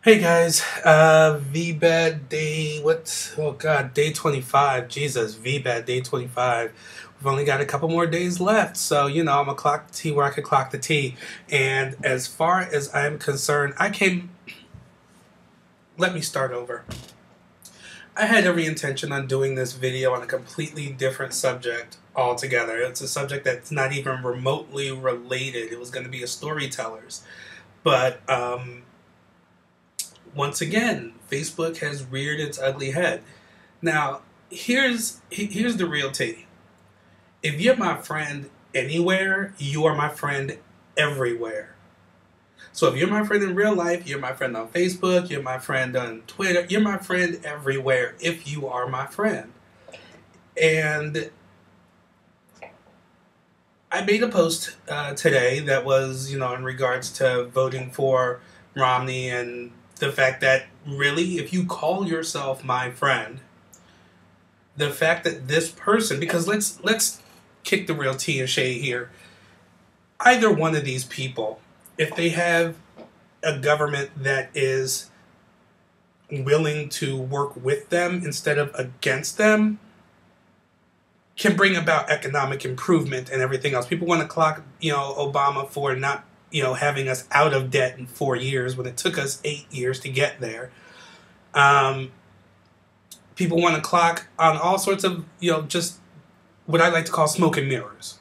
Hey guys, VBAD day, oh god, day 25, Jesus, VBAD day 25. We've only got a couple more days left, so, I'm gonna clock the T where I can clock the T. And as far as I'm concerned, let me start over. I had every intention on doing this video on a completely different subject altogether. It's a subject that's not even remotely related. It was going to be a storyteller's. But, once again, Facebook has reared its ugly head. Now, here's the real tea. If you're my friend anywhere, you are my friend everywhere. So if you're my friend in real life, you're my friend on Facebook, you're my friend on Twitter, you're my friend everywhere if you are my friend. And I made a post today that was, in regards to voting for Romney and the fact that really, if you call yourself my friend, the fact that this person, because let's kick the real tea and shade here. Either one of these people, if they have a government that is willing to work with them instead of against them, can bring about economic improvement and everything else. People want to clock, Obama for not having us out of debt in 4 years when it took us 8 years to get there. People want to clock on all sorts of, just what I like to call smoke and mirrors.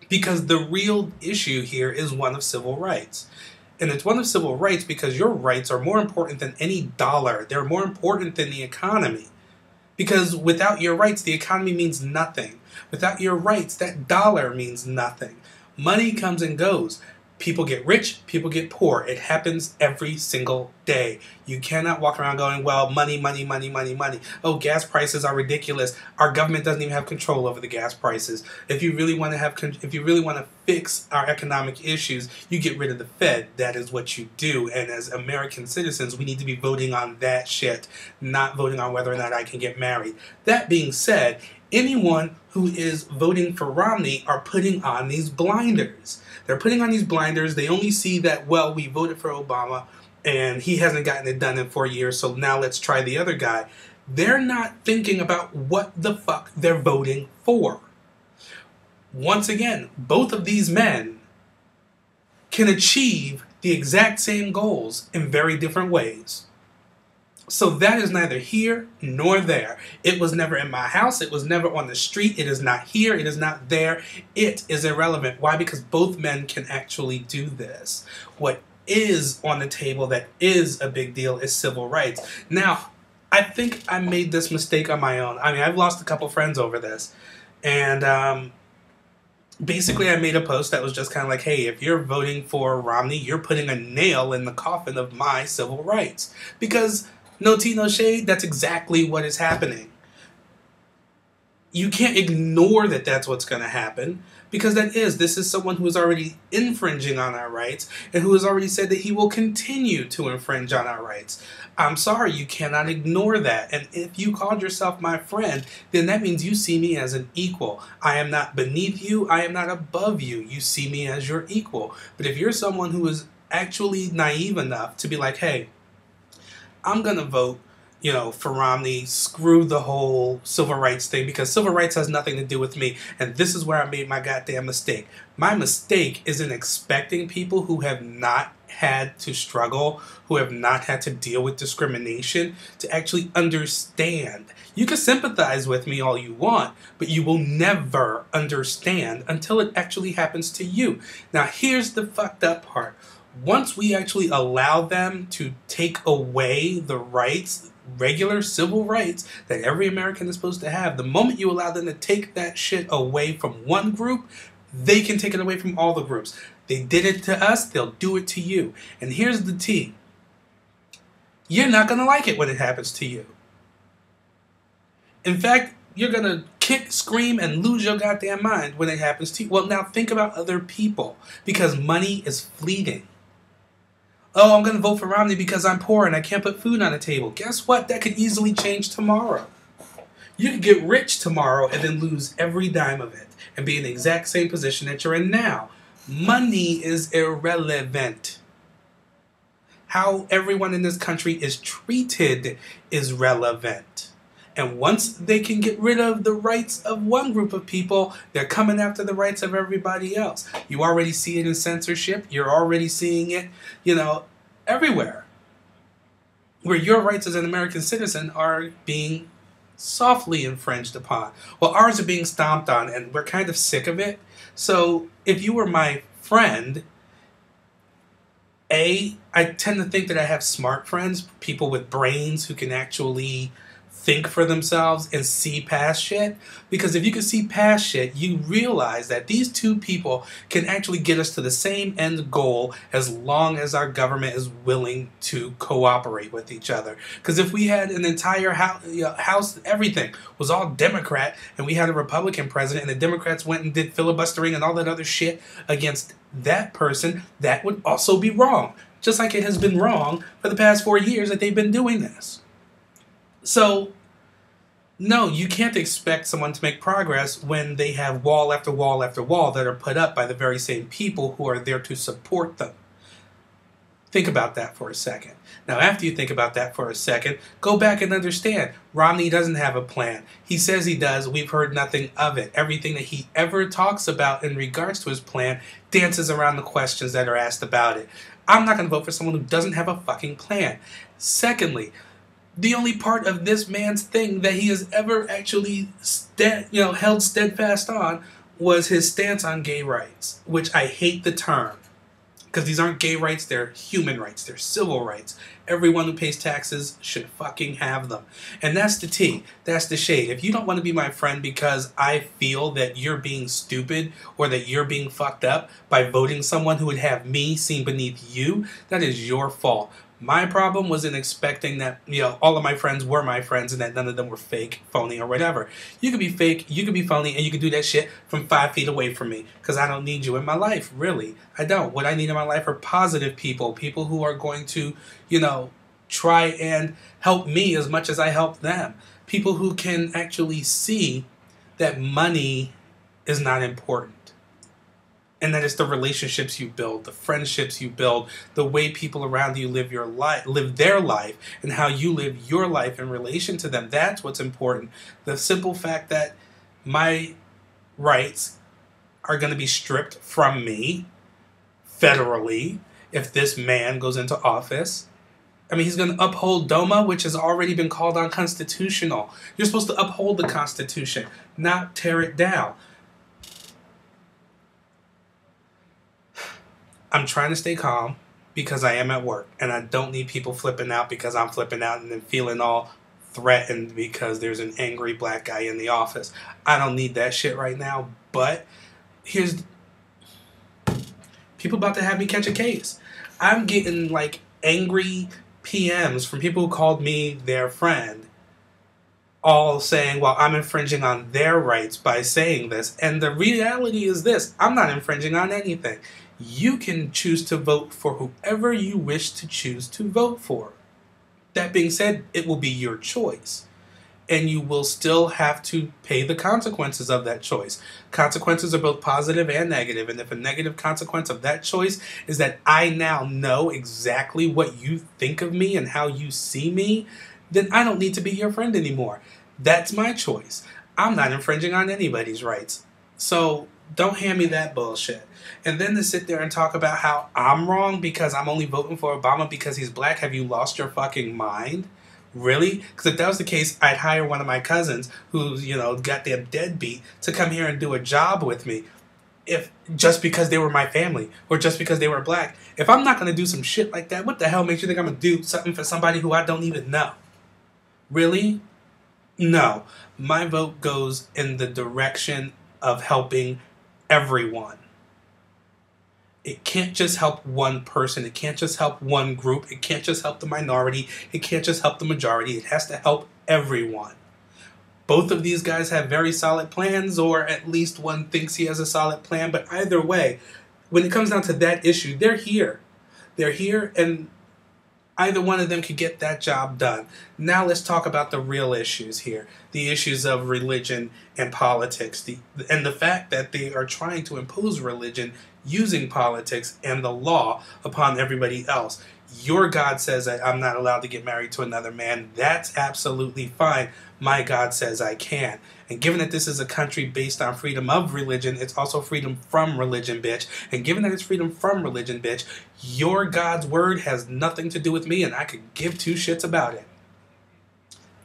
Because the real issue here is one of civil rights. And it's one of civil rights because your rights are more important than any dollar. They're more important than the economy. Because without your rights, the economy means nothing. Without your rights, that dollar means nothing. Money comes and goes. People get rich, people get poor. It happens every single day. You cannot walk around going, well, money, money, money, money, money. Oh, gas prices are ridiculous. Our government doesn't even have control over the gas prices. If you really want to fix our economic issues, you get rid of the Fed. That is what you do. And as American citizens, we need to be voting on that shit, not voting on whether or not I can get married. That being said, anyone who is voting for Romney are putting on these blinders. They're putting on these blinders. They only see that, well, we voted for Obama and he hasn't gotten it done in 4 years, so now let's try the other guy. They're not thinking about what the fuck they're voting for. Once again, both of these men can achieve the exact same goals in very different ways. So that is neither here nor there. It was never in my house. It was never on the street. It is not here. It is not there. It is irrelevant. Why? Because both men can actually do this. What is on the table that is a big deal is civil rights. Now, I think I made this mistake on my own. I mean, I've lost a couple friends over this. And basically I made a post that was just kind of like, hey, if you're voting for Romney, you're putting a nail in the coffin of my civil rights. Because no tea, no shade, that's exactly what is happening. You can't ignore that that's what's going to happen, because this is someone who is already infringing on our rights and who has already said that he will continue to infringe on our rights. I'm sorry, you cannot ignore that. And if you called yourself my friend, then that means you see me as an equal. I am not beneath you. I am not above you. You see me as your equal. But if you're someone who is actually naive enough to be like, hey, I'm going to vote, for Romney, screw the whole civil rights thing, because civil rights has nothing to do with me, and this is where I made my goddamn mistake. My mistake is in expecting people who have not had to struggle, who have not had to deal with discrimination, to actually understand. You can sympathize with me all you want, but you will never understand until it actually happens to you. Now, here's the fucked up part. Once we actually allow them to take away the rights, regular civil rights that every American is supposed to have, the moment you allow them to take that shit away from one group, they can take it away from all the groups. They did it to us, they'll do it to you. And here's the tea. You're not going to like it when it happens to you. In fact, you're going to kick, scream, and lose your goddamn mind when it happens to you. Well, now think about other people, because money is fleeting. Oh, I'm going to vote for Romney because I'm poor and I can't put food on the table. Guess what? That could easily change tomorrow. You could get rich tomorrow and then lose every dime of it and be in the exact same position that you're in now. Money is irrelevant. How everyone in this country is treated is relevant. And once they can get rid of the rights of one group of people, they're coming after the rights of everybody else. You already see it in censorship. You're already seeing it, everywhere. Where your rights as an American citizen are being softly infringed upon. Well, ours are being stomped on, and we're kind of sick of it. So if you were my friend, I tend to think that I have smart friends, people with brains who can actually think for themselves and see past shit. Because if you can see past shit, you realize that these two people can actually get us to the same end goal as long as our government is willing to cooperate with each other. Because if we had an entire house, everything was all Democrat, and we had a Republican president, and the Democrats went and did filibustering and all that other shit against that person, that would also be wrong. Just like it has been wrong for the past 4 years that they've been doing this. So, no, you can't expect someone to make progress when they have wall after wall after wall that are put up by the very same people who are there to support them. Think about that for a second. Now, after you think about that for a second, go back and understand. Romney doesn't have a plan. He says he does. We've heard nothing of it. Everything that he ever talks about in regards to his plan dances around the questions that are asked about it. I'm not going to vote for someone who doesn't have a fucking plan. Secondly, the only part of this man's thing that he has ever actually held steadfast on was his stance on gay rights, which I hate the term. Because these aren't gay rights, they're human rights, they're civil rights. Everyone who pays taxes should fucking have them. And that's the tea, that's the shade. If you don't want to be my friend because I feel that you're being stupid or that you're being fucked up by voting someone who would have me seen beneath you, that is your fault. My problem was in expecting that, all of my friends were my friends and that none of them were fake, phony, or whatever. You could be fake, you could be phony, and you could do that shit from 5 feet away from me. Because I don't need you in my life, really. I don't. What I need in my life are positive people. People who are going to, try and help me as much as I help them. People who can actually see that money is not important. And that it's the relationships you build, the friendships you build, the way people around you live their life, and how you live your life in relation to them. That's what's important. The simple fact that my rights are going to be stripped from me federally if this man goes into office. I mean, he's going to uphold DOMA, which has already been called unconstitutional. You're supposed to uphold the Constitution, not tear it down. I'm trying to stay calm because I am at work, and I don't need people flipping out because I'm flipping out and then feeling all threatened because there's an angry black guy in the office. I don't need that shit right now, but here's... people about to have me catch a case. I'm getting, angry PMs from people who called me their friend, all saying, well, I'm infringing on their rights by saying this. And the reality is this: I'm not infringing on anything. You can choose to vote for whoever you wish to choose to vote for. That being said, it will be your choice. And you will still have to pay the consequences of that choice. Consequences are both positive and negative. And if a negative consequence of that choice is that I now know exactly what you think of me and how you see me, then I don't need to be your friend anymore. That's my choice. I'm not infringing on anybody's rights. So don't hand me that bullshit. And then to sit there and talk about how I'm wrong because I'm only voting for Obama because he's black. Have you lost your fucking mind? Really? Because if that was the case, I'd hire one of my cousins who's, goddamn deadbeat to come here and do a job with me. Just because they were my family or just because they were black. If I'm not going to do some shit like that, what the hell makes you think I'm going to do something for somebody who I don't even know? Really? No. My vote goes in the direction of helping everyone. It can't just help one person. It can't just help one group. It can't just help the minority. It can't just help the majority. It has to help everyone. Both of these guys have very solid plans, or at least one thinks he has a solid plan. But either way, when it comes down to that issue, they're here. They're here, and either one of them could get that job done. Now let's talk about the real issues here. The issues of religion and politics. And the fact that they are trying to impose religion using politics and the law upon everybody else. Your God says that I'm not allowed to get married to another man. That's absolutely fine. My God says I can. And given that this is a country based on freedom of religion, it's also freedom from religion, bitch. And given that it's freedom from religion, bitch, your God's word has nothing to do with me, and I could give two shits about it.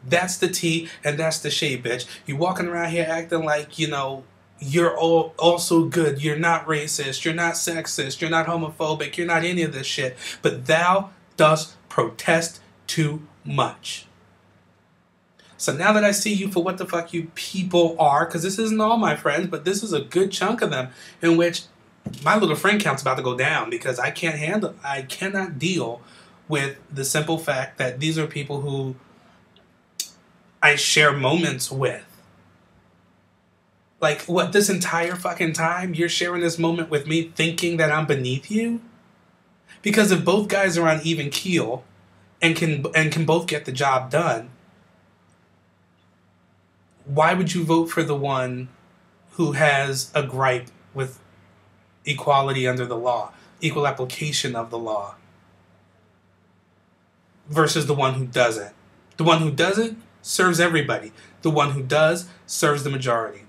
That's the tea, and that's the shade, bitch. You walking around here acting like, you know, you're all also good. You're not racist. You're not sexist. You're not homophobic. You're not any of this shit. But thou dost protest too much. So now that I see you for what the fuck you people are, because this isn't all my friends, but this is a good chunk of them, in which my little friend count's about to go down, because I cannot deal with the simple fact that these are people who I share moments with. Like, what, this entire fucking time you're sharing this moment with me thinking that I'm beneath you? Because if both guys are on even keel and can both get the job done, why would you vote for the one who has a gripe with equality under the law, equal application of the law, versus the one who doesn't? The one who doesn't serves everybody. The one who does serves the majority.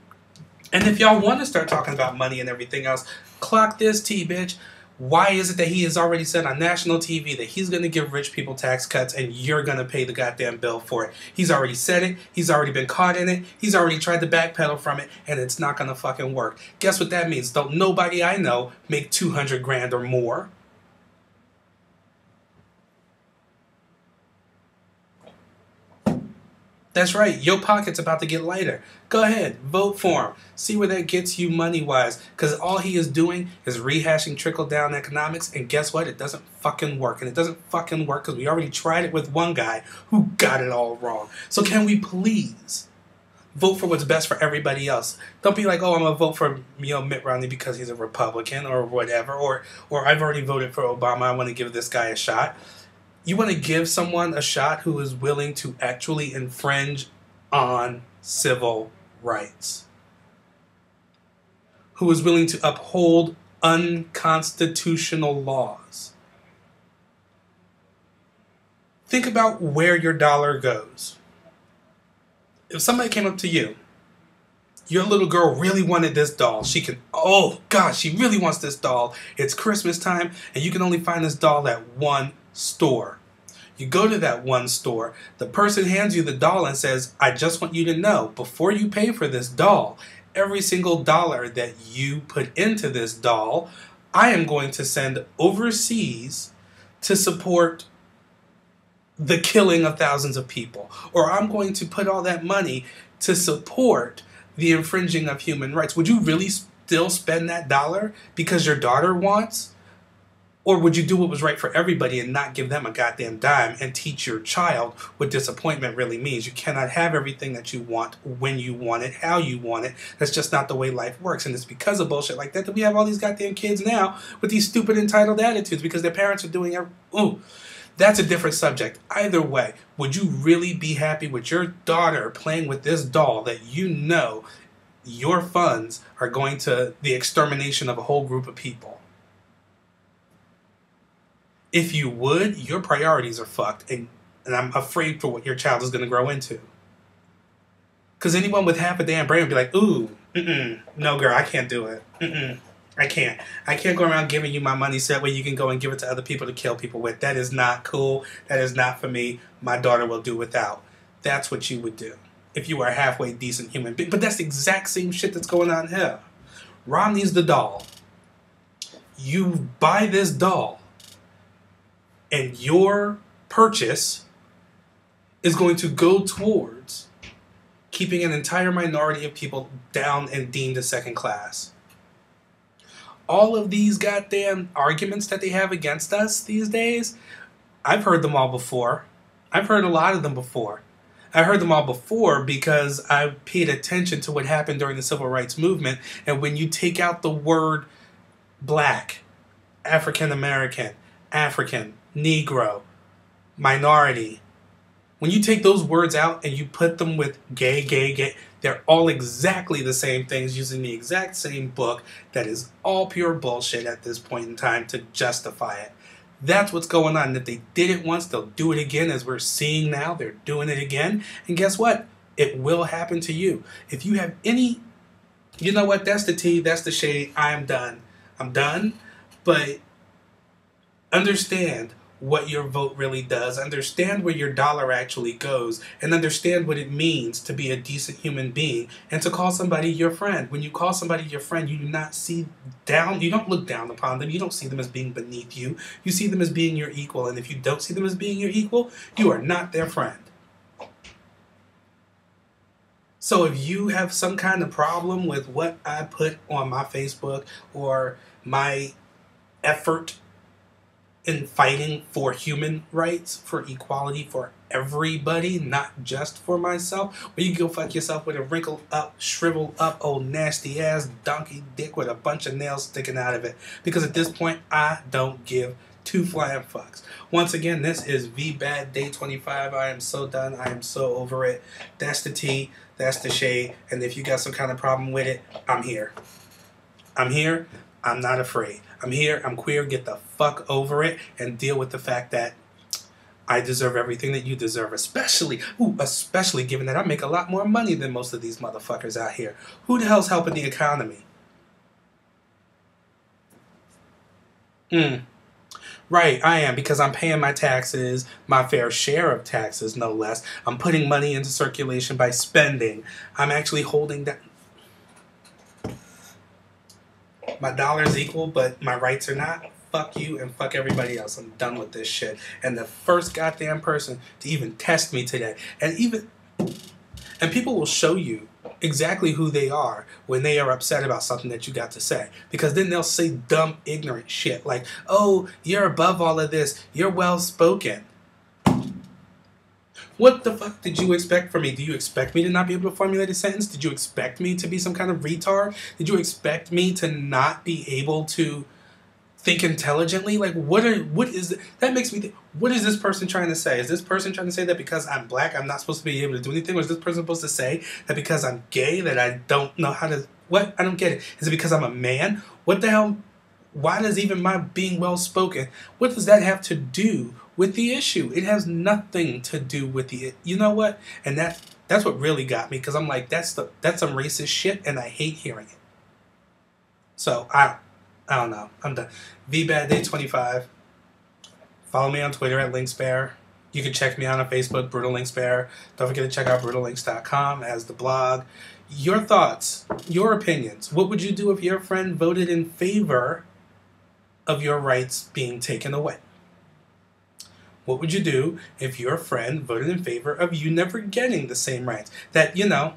And if y'all want to start talking about money and everything else, clock this tea, bitch. Why is it that he has already said on national TV that he's going to give rich people tax cuts and you're going to pay the goddamn bill for it? He's already said it. He's already been caught in it. He's already tried to backpedal from it, and it's not going to fucking work. Guess what that means? Don't nobody I know make 200 grand or more. That's right, your pocket's about to get lighter. Go ahead, vote for him. See where that gets you money-wise. Because all he is doing is rehashing trickle-down economics, and guess what? It doesn't fucking work. And it doesn't fucking work because we already tried it with one guy who got it all wrong. So can we please vote for what's best for everybody else? Don't be like, oh, I'm going to vote for Mitt Romney because he's a Republican or whatever. Or I've already voted for Obama, I want to give this guy a shot. You want to give someone a shot who is willing to actually infringe on civil rights, who is willing to uphold unconstitutional laws. Think about where your dollar goes. If somebody came up to you, your little girl really wanted this doll. Oh gosh, she really wants this doll. It's Christmas time, and you can only find this doll at one store. You go to that one store, the person hands you the doll and says, I just want you to know, before you pay for this doll, every single dollar that you put into this doll, I am going to send overseas to support the killing of thousands of people. Or I'm going to put all that money to support the infringing of human rights. Would you really still spend that dollar because your daughter wants? Or would you do what was right for everybody and not give them a goddamn dime and teach your child what disappointment really means? You cannot have everything that you want when you want it, how you want it. That's just not the way life works. And it's because of bullshit like that we have all these goddamn kids now with these stupid entitled attitudes because their parents are doing ooh, that's a different subject. Either way, would you really be happy with your daughter playing with this doll that you know your funds are going to the extermination of a whole group of people? If you would, your priorities are fucked, and I'm afraid for what your child is going to grow into. Because anyone with half a damn brain would be like, ooh, no girl, I can't do it. I can't. I can't go around giving you my money so that way you can go and give it to other people to kill people with. That is not cool. That is not for me. My daughter will do without. That's what you would do if you were a halfway decent human being. But that's the exact same shit that's going on here. Romney's the doll. You buy this doll, and your purchase is going to go towards keeping an entire minority of people down and deemed as second class. All of these goddamn arguments that they have against us these days, I've heard them all before. I've heard a lot of them before. I heard them all before because I paid attention to what happened during the Civil Rights Movement. And when you take out the word black, African American, African, Negro, minority, when you take those words out and you put them with gay, They're all exactly the same things using the exact same book that is all pure bullshit at this point in time to justify it. That's what's going on. If they did it once, they'll do it again. As we're seeing now, they're doing it again. And guess what? It will happen to you. If you have any, you know what? That's the tea. That's the shade. I am done. I'm done. But understand what your vote really does. Understand where your dollar actually goes, and understand what it means to be a decent human being and to call somebody your friend. When you call somebody your friend, you do not see down, you don't look down upon them. You don't see them as being beneath you. You see them as being your equal. And if you don't see them as being your equal, you are not their friend. So if you have some kind of problem with what I put on my Facebook or my effort in fighting for human rights, for equality for everybody, not just for myself, well, you can go fuck yourself with a wrinkled up, shriveled up, old nasty ass donkey dick with a bunch of nails sticking out of it. Because at this point, I don't give two flying fucks. Once again, this is VBAD Day 25. I am so done. I am so over it. That's the tea. That's the shade. And if you got some kind of problem with it, I'm here. I'm here. I'm not afraid. I'm here. I'm queer. Get the fuck over it and deal with the fact that I deserve everything that you deserve, especially given that I make a lot more money than most of these motherfuckers out here. Who the hell's helping the economy? Right, I am, because I'm paying my taxes, my fair share of taxes, no less. I'm putting money into circulation by spending. I'm actually holding that. My dollar's equal, but my rights are not. Fuck you and fuck everybody else. I'm done with this shit. And the first goddamn person to even test me today, and people will show you exactly who they are when they are upset about something that you got to say. Because then they'll say dumb, ignorant shit like, oh, you're above all of this. You're well-spoken. What the fuck did you expect from me? Do you expect me to not be able to formulate a sentence? Did you expect me to be some kind of retard? Did you expect me to not be able to think intelligently? Like, that makes me think, what is this person trying to say? Is this person trying to say that because I'm black, I'm not supposed to be able to do anything? Or is this person supposed to say that because I'm gay, that I don't know how to, what? I don't get it. Is it because I'm a man? What the hell? Why does even my being well-spoken, what does that have to do with the issue? It has nothing to do with the, you know what? And that's what really got me, because I'm like, that's some racist shit, and I hate hearing it. So, I don't know. I'm done. VBAD Day 25. Follow me on Twitter at LynxBear. You can check me out on Facebook, Brutal Lynx Bear. Don't forget to check out BrutalLynx.com as the blog. Your thoughts, your opinions. What would you do if your friend voted in favor of your rights being taken away? What would you do if your friend voted in favor of you never getting the same rights? That, you know,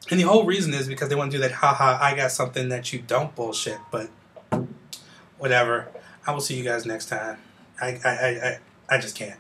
and the whole reason is because they want to do that, haha, I got something that you don't bullshit, but whatever. I will see you guys next time. I just can't.